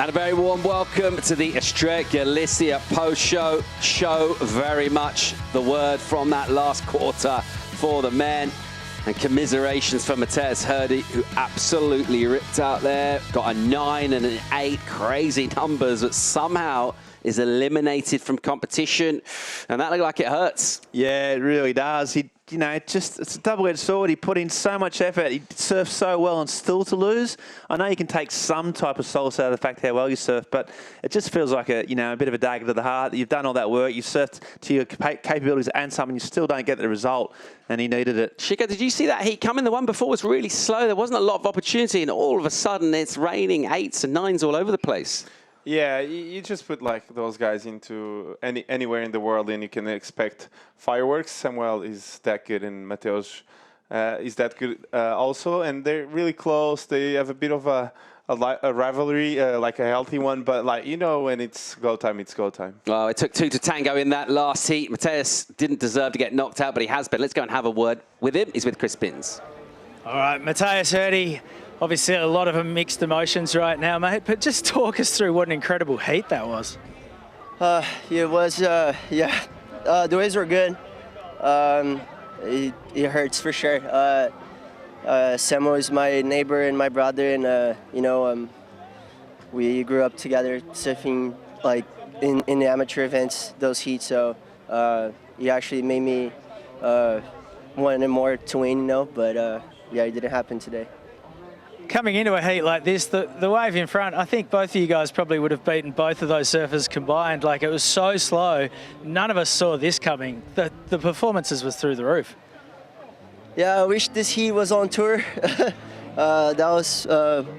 And a very warm welcome to the Ericeira Pro show. Very much the word from that last quarter for the men. And commiserations for Matias Matas, who absolutely ripped out there. Got a 9 and an 8, crazy numbers, but somehow is eliminated from competition. And that looked like it hurts. Yeah, it really does. It's a double-edged sword. He put in so much effort. He surfed so well and still to lose. I know you can take some type of solace out of the fact how well you surf, but it just feels like a bit of a dagger to the heart. You've done all that work. You've surfed to your capabilities and some, and you still don't get the result, and he needed it. Shika, did you see that heat coming? The one before was really slow. There wasn't a lot of opportunity, and all of a sudden it's raining 8s and 9s all over the place. Yeah, you just put like those guys into anywhere in the world, and you can expect fireworks. Samuel is that good, and Mateus is that good also, and they're really close. They have a bit of a rivalry, like a healthy one, but when it's go time, it's go time. Well, it took 2 to tango in that last heat. Matias didn't deserve to get knocked out, but he has been. Let's go and have a word with him. He's with Chris Pins. All right, Matias Matas. Obviously, a lot of mixed emotions right now, mate, but just talk us through what an incredible heat that was. It was, the waves were good. It hurts for sure. Samuel is my neighbor and my brother, and, we grew up together surfing, like, in the amateur events, those heats, so he actually made me want more to win, but, yeah, it didn't happen today. Coming into a heat like this, the wave in front, I think both of you guys probably would have beaten both of those surfers combined. Like, it was so slow. None of us saw this coming. The performances was through the roof. Yeah, I wish this heat was on tour. That was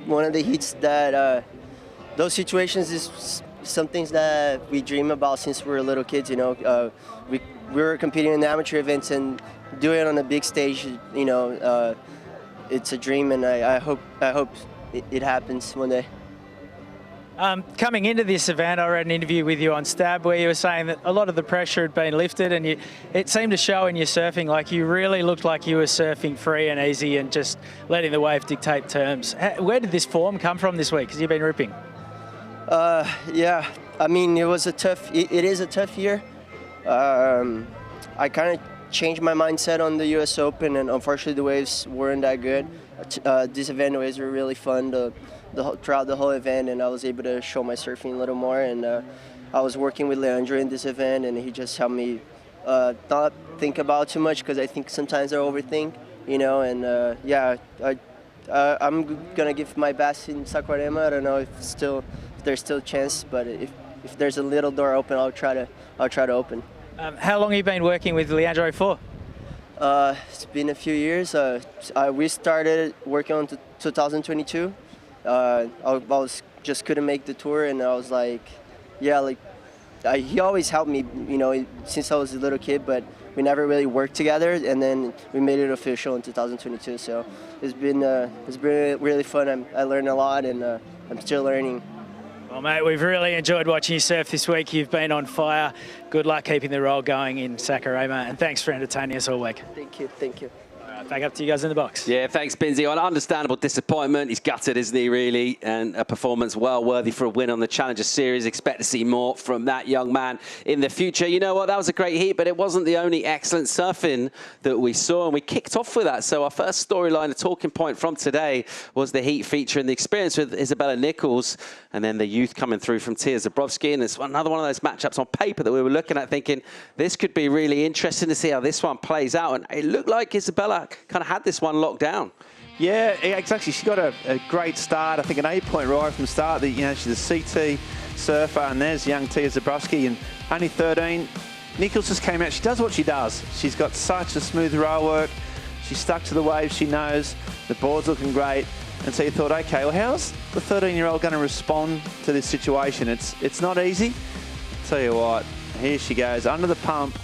one of the heats that, those situations is some things that we dream about since we were little kids, we were competing in the amateur events, and doing it on a big stage, it's a dream, and I hope it happens one day. Coming into this event, I read an interview with you on Stab where you were saying that a lot of the pressure had been lifted, and it seemed to show in your surfing. Like, you really looked like you were surfing free and easy and just letting the wave dictate terms. Where did this form come from this week? Because you've been ripping. Yeah, I mean, it is a tough year. I kind of changed my mindset on the U.S. Open, and unfortunately the waves weren't that good. This event, the waves were really fun throughout the whole event, and I was able to show my surfing a little more. And I was working with Leandro in this event, and he just helped me not think about too much, because I think sometimes I overthink, and yeah, I'm gonna give my best in Saquerema. I don't know if there's still a chance, but if there's a little door open, I'll try to open. How long have you been working with Leandro for? It's been a few years. We started working on 2022. I just couldn't make the tour, and I was like, yeah, he always helped me, since I was a little kid, but we never really worked together, and then we made it official in 2022. So it's been really fun. I learned a lot, and I'm still learning. Well, mate, we've really enjoyed watching you surf this week. You've been on fire. Good luck keeping the roll going in Saquerema, and thanks for entertaining us all week. Thank you. All right, back up to you guys in the box. Yeah, thanks, Binsy. An understandable disappointment. He's gutted, isn't he, really? And a performance well worthy for a win on the Challenger Series. Expect to see more from that young man in the future. You know what? That was a great heat, but it wasn't the only excellent surfing that we saw, and we kicked off with that. So our first storyline, a talking point from today, was the heat featuring the experience with Isabella Nichols, and then the youth coming through from Tia Zabrowski. And it's another one of those matchups on paper that we were looking at thinking, this could be really interesting to see how this one plays out. And it looked like Isabella kind of had this one locked down. Yeah, exactly. She got a great start. I think an 8-point ride from the start. She's a CT surfer, and there's young Tia Zabrowski, and only 13. Nichols just came out. She does what she does. She's got such a smooth roll work. She's stuck to the waves. She knows the board's looking great. And so you thought, okay, well, how's the 13-year-old going to respond to this situation? It's not easy. I'll tell you what, here she goes, under the pump.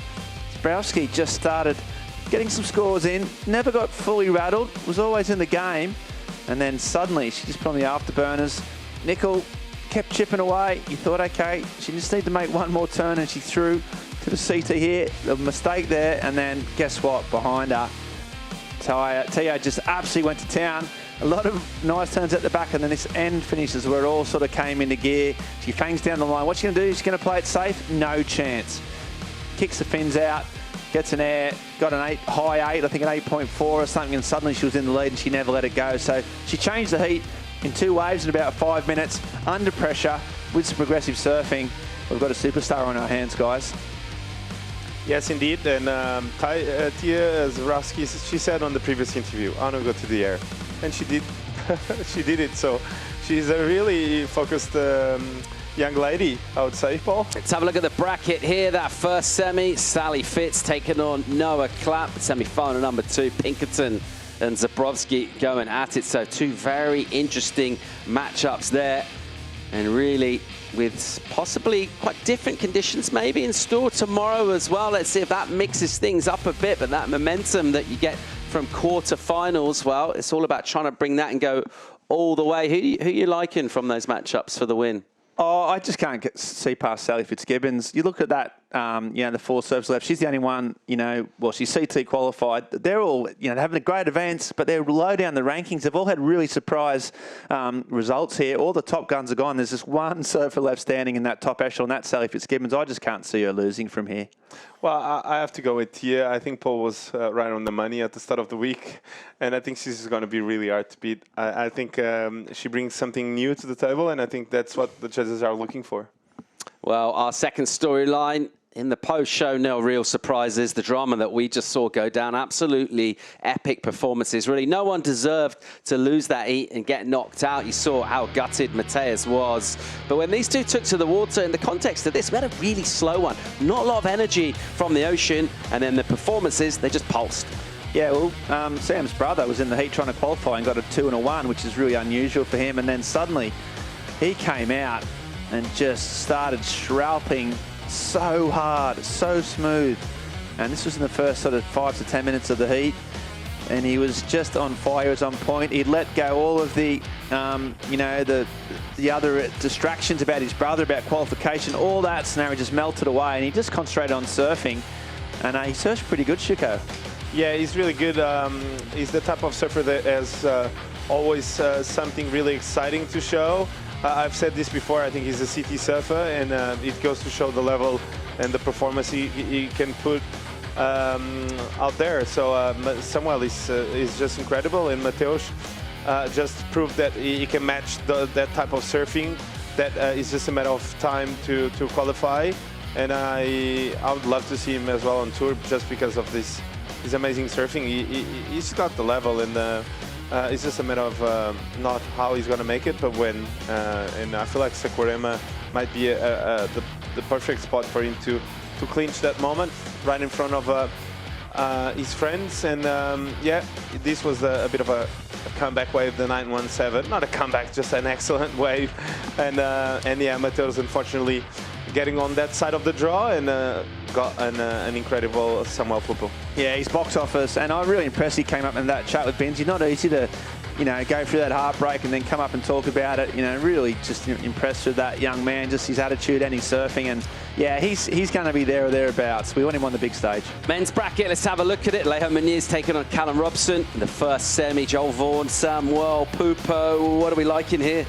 Zabrowski just started getting some scores in, never got fully rattled, was always in the game, and then suddenly she just put on the afterburners. Nichols kept chipping away. You thought, okay, she just needed to make one more turn, and she threw to the CT here. A mistake there, and then guess what? Behind her, Tia just absolutely went to town. A lot of nice turns at the back, and then this end finishes where it all sort of came into gear. She fangs down the line. What's she going to do? She's going to play it safe? No chance. Kicks the fins out, gets an air, got an high 8, I think an 8.4 or something, and suddenly she was in the lead and she never let it go. So she changed the heat in 2 waves in about 5 minutes, under pressure, with some progressive surfing. We've got a superstar on our hands, guys. Yes, indeed. And Tia Zarowski, she said on the previous interview, I want to go to the air. And she did. She did it. So she's a really focused young lady, I would say, Paul. Let's have a look at the bracket here. That first semi, Sally Fitz taking on Noah Klapp. Semi-final number 2, Pinkerton and Zabrowski going at it. So 2 very interesting matchups there. And really, with possibly quite different conditions maybe in store tomorrow as well. Let's see if that mixes things up a bit. But that momentum that you get from quarterfinals, well, it's all about trying to bring that and go all the way. Who are you liking from those matchups for the win? Oh, I just can't see past Sally Fitzgibbons. You look at that, the 4 serves left. She's the only one, well, she's CT qualified. They're all, they're having a great events, but they're low down the rankings. They've all had really surprise results here. All the top guns are gone. There's just one surfer left standing in that top echelon, that's Sally Fitzgibbons. I just can't see her losing from here. Well, I have to go with Tia. I think Paul was right on the money at the start of the week, and I think she's going to be really hard to beat. I think she brings something new to the table, and I think that's what the judges are looking for. Well, our second storyline in the post-show, no real surprises. The drama that we just saw go down, absolutely epic performances. Really, no one deserved to lose that heat and get knocked out. You saw how gutted Matias was. But when these two took to the water, in the context of this, we had a really slow one. Not a lot of energy from the ocean, and then the performances, they just pulsed. Yeah, well, Sam's brother was in the heat trying to qualify and got a 2 and a 1, which is really unusual for him. And then suddenly, he came out and just started scalping so hard, so smooth. And this was in the first sort of 5 to 10 minutes of the heat. And he was just on fire, he was on point. He'd let go all of the, the other distractions about his brother, about qualification, all that scenario just melted away. And he just concentrated on surfing. And he surfed pretty good, Chico. Yeah, he's really good. He's the type of surfer that has always something really exciting to show. I've said this before, I think he's a CT surfer, and it goes to show the level and the performance he can put out there. So Samuel is just incredible, and Mateus just proved that he can match that type of surfing. That is just a matter of time to qualify, and I would love to see him as well on tour just because of this amazing surfing. He's got the level, and it's just a matter of not how he's going to make it, but when. And I feel like Saquerema might be the perfect spot for him to clinch that moment right in front of his friends. And yeah, this was a bit of a comeback wave, the 917. Not a comeback, just an excellent wave. And yeah, Mateus unfortunately getting on that side of the draw, and got an incredible Samuel Pupo. Yeah, his box office, and I'm really impressed he came up in that chat with Benz. It's not easy to, go through that heartbreak and then come up and talk about it. Really just impressed with that young man, just his attitude and his surfing. And yeah, he's going to be there or thereabouts. We want him on the big stage. Men's bracket, let's have a look at it. Alejo Muniz taking on Callum Robson. The first semi, Joel Vaughan, Samuel Pupo. What are we liking here?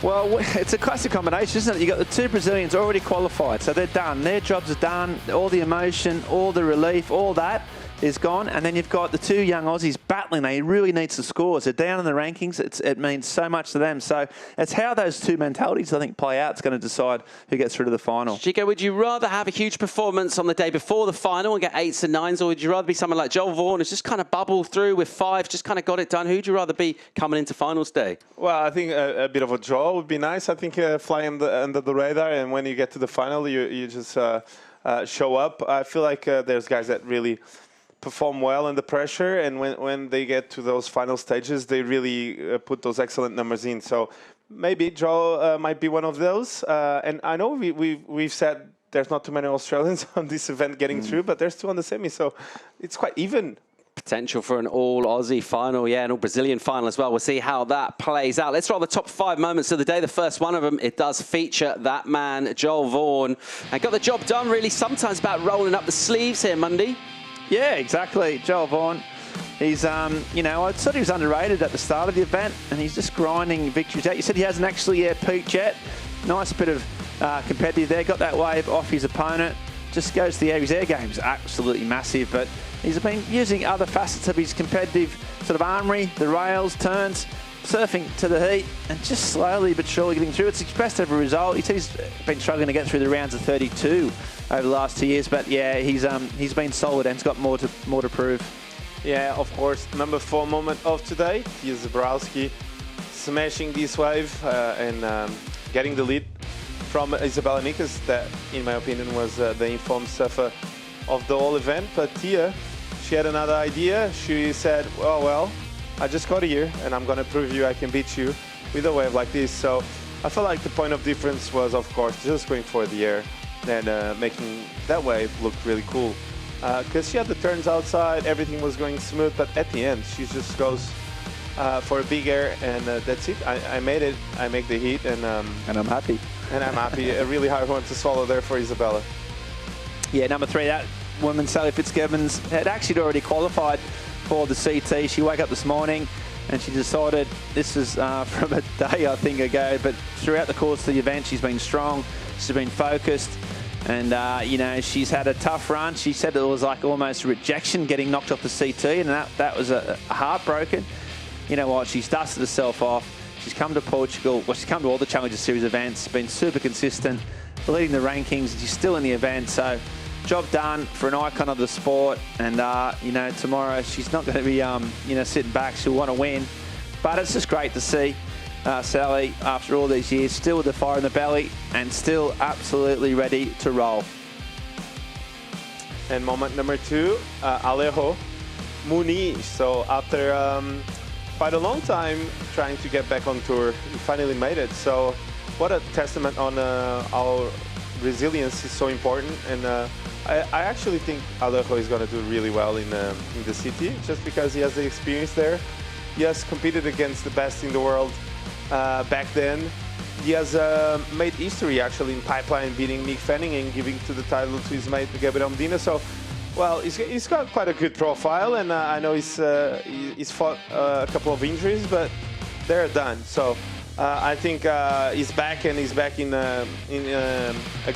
Well, it's a classic combination, isn't it? You've got the 2 Brazilians already qualified, so they're done. Their jobs are done. All the emotion, all the relief, all that is gone. And then you've got the 2 young Aussies battling. They really need some scores. They're down in the rankings. It means so much to them. So it's how those 2 mentalities, I think, play out. It's going to decide who gets through to the final. Chico, would you rather have a huge performance on the day before the final and get 8s and 9s, or would you rather be someone like Joel Vaughan who's just kind of bubbled through with 5, just kind of got it done? Who'd you rather be coming into finals day? Well, I think a bit of a draw would be nice. I think flying under the radar, and when you get to the final, you just show up. I feel like there's guys that really perform well under pressure, and when they get to those final stages, they really put those excellent numbers in. So maybe Joel might be one of those. And I know we've said there's not too many Australians on this event getting through, but there's 2 on the semi, so it's quite even. Potential for an all-Aussie final, yeah, an all-Brazilian final as well. We'll see how that plays out. Let's roll the top 5 moments of the day. The first one of them, it does feature that man, Joel Vaughan. And got the job done, really. Sometimes about rolling up the sleeves here, Mundy. Yeah, exactly. Joel Vaughan He's, you know, I thought he was underrated at the start of the event, and he's just grinding victories out. You said he hasn't actually peaked yet. Nice bit of competitive there. Got that wave off his opponent. Just goes to the air. His air game's absolutely massive, but he's been using other facets of his competitive sort of armory, the rails, turns, surfing to the heat, and just slowly but surely getting through. It's his best ever result. He said he's been struggling to get through the rounds of 32 over the last 2 years, but yeah, he's been solid and he's got more to prove. Yeah, of course. Number 4 moment of today, Matias Matas smashing this wave and getting the lead from Isabella Nichols. That, in my opinion, was the informed surfer of the whole event. But Tia, she had another idea. She said, well, I just got here and I'm going to prove you I can beat you with a wave like this. So I felt like the point of difference was, of course, just going for the air and making that wave look really cool. Because she had the turns outside, everything was going smooth, but at the end, she just goes for a big air, and that's it. I made it. I make the heat, and I'm happy. And I'm happy. A really hard one to swallow there for Isabella. Yeah, number 3, that woman, Sally Fitzgibbons, had actually already qualified for the CT. She woke up this morning and she decided, this is from a day, I think, ago, but throughout the course of the event, she's been strong, she's been focused, and, you know, she's had a tough run. She said it was like almost rejection getting knocked off the CT, and that was a heartbroken. You know what, she's dusted herself off. She's come to Portugal. Well, she's come to all the Challenger Series events, been super consistent, leading the rankings. She's still in the event, so job done for an icon of the sport. And, you know, tomorrow she's not going to be, you know, sitting back. She'll want to win. But it's just great to see Sally, after all these years, still with the fire in the belly and still absolutely ready to roll. And moment number 2, Alejo, Muniz. So after quite a long time trying to get back on tour, he finally made it. So what a testament on our resilience is so important. And I actually think Alejo is going to do really well in the city, just because he has the experience there. He has competed against the best in the world back then. He has made history actually in pipeline, beating Mick Fanning and giving to the title to his mate Gabriel Medina. So, well, he's got quite a good profile, and I know he's fought a couple of injuries, but they're done. So I think he's back, and he's back in a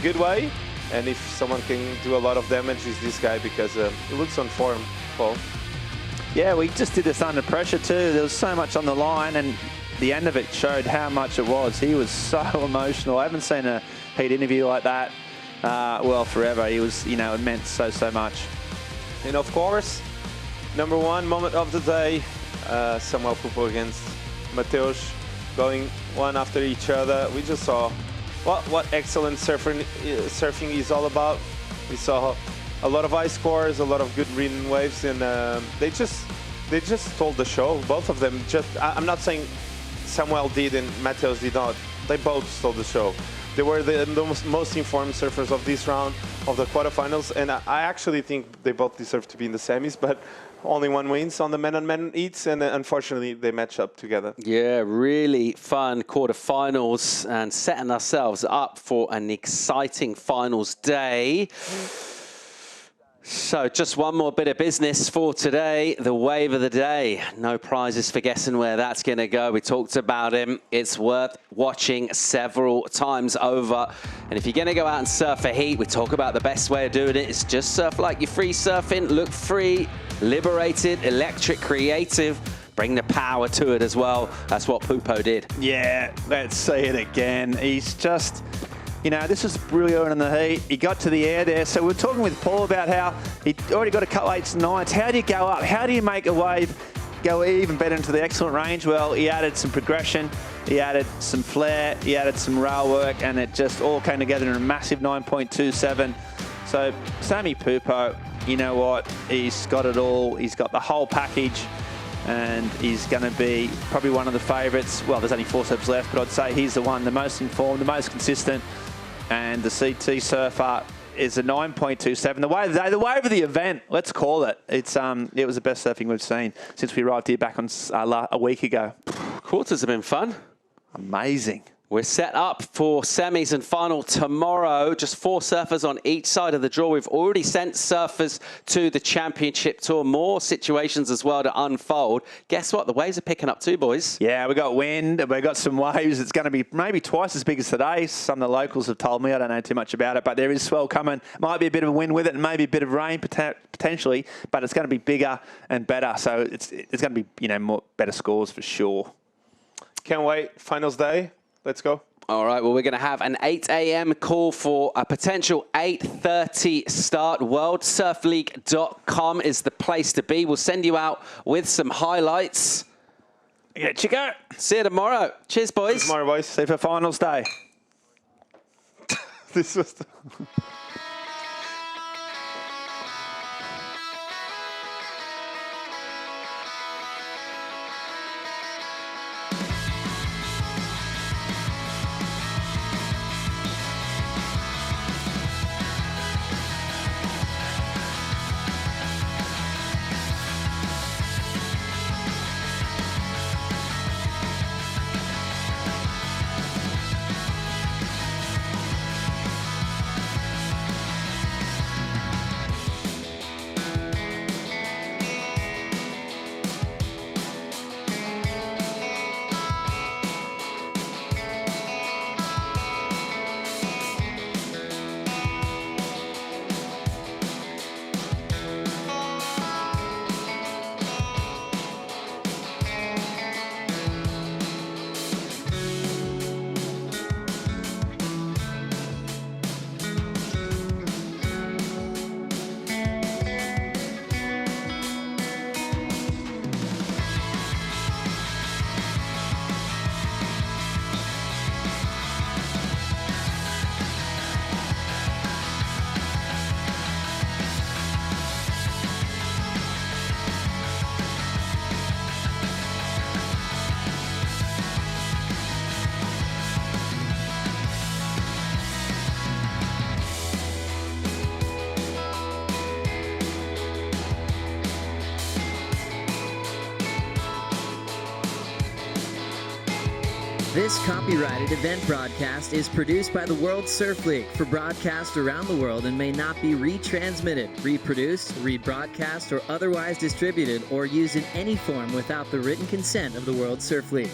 good way. And if someone can do a lot of damage, it's this guy, because he looks on form, Paul. Yeah, we just did this under pressure too. There was so much on the line, and the end of it showed how much it was. He was so emotional. I haven't seen a heat interview like that, well, forever. He was, you know, it meant so much. And of course, number 1 moment of the day, Samuel Pupo against Mateus, going one after each other. We just saw what excellent surfing is all about. We saw a lot of high scores, a lot of good ridden waves, and they just stole the show. Both of them. I'm not saying Samuel did and Mateus did not. They both stole the show. They were the most informed surfers of this round of the quarterfinals, and I actually think they both deserve to be in the semis, but only one wins on the man-on-man heats, and unfortunately they match up together. Yeah, really fun quarterfinals and setting ourselves up for an exciting finals day. So just one more bit of business for today, the wave of the day. No prizes for guessing where that's going to go. We talked about him. It's worth watching several times over. And if you're going to go out and surf a heat, we talk about the best way of doing it is just surf like you're free surfing, look free, liberated, electric, creative. Bring the power to it as well. That's what Pupo did. Yeah, let's see it again. He's just... You know, this was really early in the heat. He got to the air there. So we're talking with Paul about how he already got a couple 8s and 9s. How do you go up? How do you make a wave go even better into the excellent range? Well, he added some progression. He added some flair. He added some rail work. And it just all came together in a massive 9.27. So Sammy Pupo, you know what? He's got it all. He's got the whole package. And he's going to be probably one of the favourites. Well, there's only 4 surfers left, but I'd say he's the one, the most informed, the most consistent. And the CT surfer is a 9.27. The wave of the day, the wave of the event, let's call it. It was the best surfing we've seen since we arrived here back on a week ago. Quarters have been fun. Amazing. We're set up for semis and final tomorrow. Just 4 surfers on each side of the draw. We've already sent surfers to the championship tour. More situations as well to unfold. Guess what? The waves are picking up too, boys. Yeah, we got wind. We got some waves. It's going to be maybe twice as big as today. Some of the locals have told me. I don't know too much about it, but there is swell coming. Might be a bit of a wind with it and maybe a bit of rain potentially, but it's going to be bigger and better. So it's going to be, you know, more better scores for sure. Can't wait. Finals day. Let's go. All right, well, we're going to have an 8 a.m. call for a potential 8:30 start. WorldSurfLeague.com is the place to be. We'll send you out with some highlights. Yeah, Chico. See you tomorrow. Cheers, boys. See you tomorrow, boys. See you for finals day. This was the This copyrighted event broadcast is produced by the World Surf League for broadcast around the world and may not be retransmitted, reproduced, rebroadcast, or otherwise distributed or used in any form without the written consent of the World Surf League.